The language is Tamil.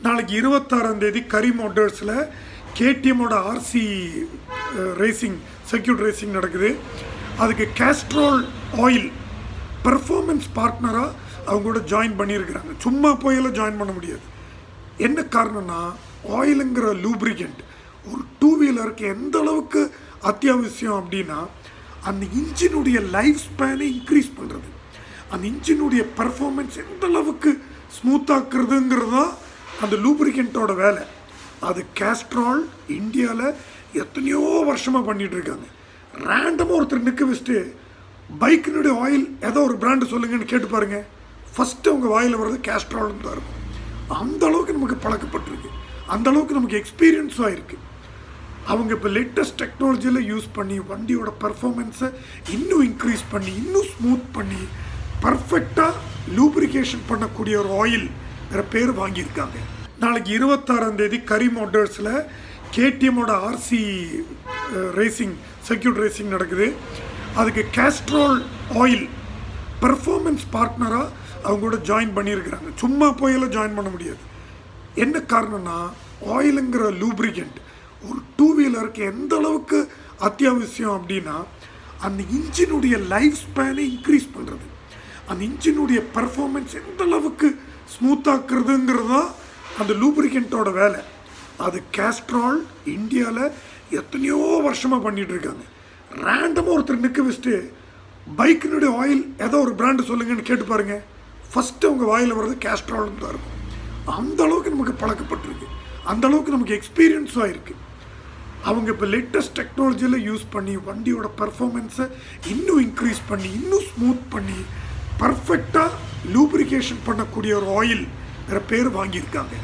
நாளைக்கு 26ஆம் தேதி கரி மோட்டர்ஸில் கேடிஎம்மோட ஆர்சி ரேசிங் சர்க்கியூட் ரேசிங் நடக்குது. அதுக்கு கேஸ்ட்ரோல் ஆயில் பெர்ஃபார்மன்ஸ் பார்ட்னராக அவங்களோட ஜாயின் பண்ணியிருக்கிறாங்க. சும்மா போயெல்லாம் ஜாயின் பண்ண முடியாது. என்ன காரணம்னா, ஆயிலுங்கிற லூப்ரிகண்ட் ஒரு டூ வீலருக்கு எந்த அளவுக்கு அத்தியாவசியம் அப்படின்னா, அந்த இன்ஜினுடைய லைஃப் ஸ்பேனை இன்க்ரீஸ் பண்ணுறது, அந்த இன்ஜினுடைய பர்ஃபார்மன்ஸ் எந்த அளவுக்கு ஸ்மூத்தாக்குறதுங்கிறது தான் அந்த லூப்ரிகண்ட்டோட வேலை. அது கேஸ்ட்ரால் இந்தியாவில் எத்தனையோ வருஷமாக பண்ணிகிட்டு இருக்காங்க. ரேண்டமாக ஒருத்தர் நிற்க வச்சுட்டு பைக்கினுடைய ஆயில் ஏதோ ஒரு பிராண்டு சொல்லுங்கன்னு கேட்டு பாருங்கள், ஃபஸ்ட்டு அவங்க வாயில் வர்றது கேஸ்ட்ரால்னு தான் இருக்கும். அந்த அளவுக்கு நமக்கு பழக்கப்பட்டிருக்கு, அந்த அளவுக்கு நமக்கு எக்ஸ்பீரியன்ஸும் ஆகிருக்கு. அவங்க இப்போ லேட்டஸ்ட் டெக்னாலஜியில் யூஸ் பண்ணி வண்டியோட பர்ஃபார்மன்ஸை இன்னும் இன்க்ரீஸ் பண்ணி இன்னும் ஸ்மூத் பண்ணி பர்ஃபெக்டாக லூப்ரிகேஷன் பண்ணக்கூடிய ஒரு ஆயில் வேறு பேர் வாங்கியிருக்காங்க. நாளைக்கு 26ஆம் தேதி கரி மோட்டர்ஸில் கேடிஎம்மோட ஆர்சி ரேசிங் சர்க்கியூட் ரேசிங் நடக்குது. அதுக்கு கேஸ்ட்ரோல் ஆயில் பெர்ஃபார்மன்ஸ் பார்ட்னராக அவங்களோட ஜாயின் பண்ணியிருக்கிறாங்க. சும்மா போயெல்லாம் ஜாயின் பண்ண முடியாது. என்ன காரணம்னா, ஆயிலுங்கிற லூப்ரிகண்ட் ஒரு டூ வீலருக்கு எந்த அளவுக்கு அத்தியாவசியம் அப்படின்னா, அந்த இன்ஜினுடைய லைஃப் ஸ்பேனை இன்க்ரீஸ் பண்ணுறது, அந்த இன்ஜினுடைய பர்ஃபார்மன்ஸ் எந்த அளவுக்கு ஸ்மூத்தாக்குறதுங்கிறது தான் அந்த லூப்ரிகண்ட்டோட வேலை. அது கேஸ்ட்ரால் இந்தியாவில் எத்தனையோ வருஷமாக பண்ணிகிட்டு இருக்காங்க. ரேண்டமாக ஒருத்தர் நிற்க வச்சுட்டு பைக்கினுடைய ஆயில் ஏதோ ஒரு பிராண்டு சொல்லுங்கன்னு கேட்டு பாருங்கள், ஃபஸ்ட்டு அவங்க வாயில் வர்றது கேஸ்ட்ரால்னு தான் இருக்கும். அந்த அளவுக்கு நமக்கு பழக்கப்பட்டிருக்கு, அந்த அளவுக்கு நமக்கு எக்ஸ்பீரியன்ஸும் ஆகிருக்கு. அவங்க இப்போ லேட்டஸ்ட் டெக்னாலஜியில் யூஸ் பண்ணி வண்டியோட பர்ஃபார்மன்ஸை இன்னும் இன்க்ரீஸ் பண்ணி இன்னும் ஸ்மூத் பண்ணி பர்ஃபெக்டாக லூப்ரிகேஷன் பண்ணக்கூடிய ஒரு ஆயில் வேறு பேர் வாங்கியிருக்காங்க.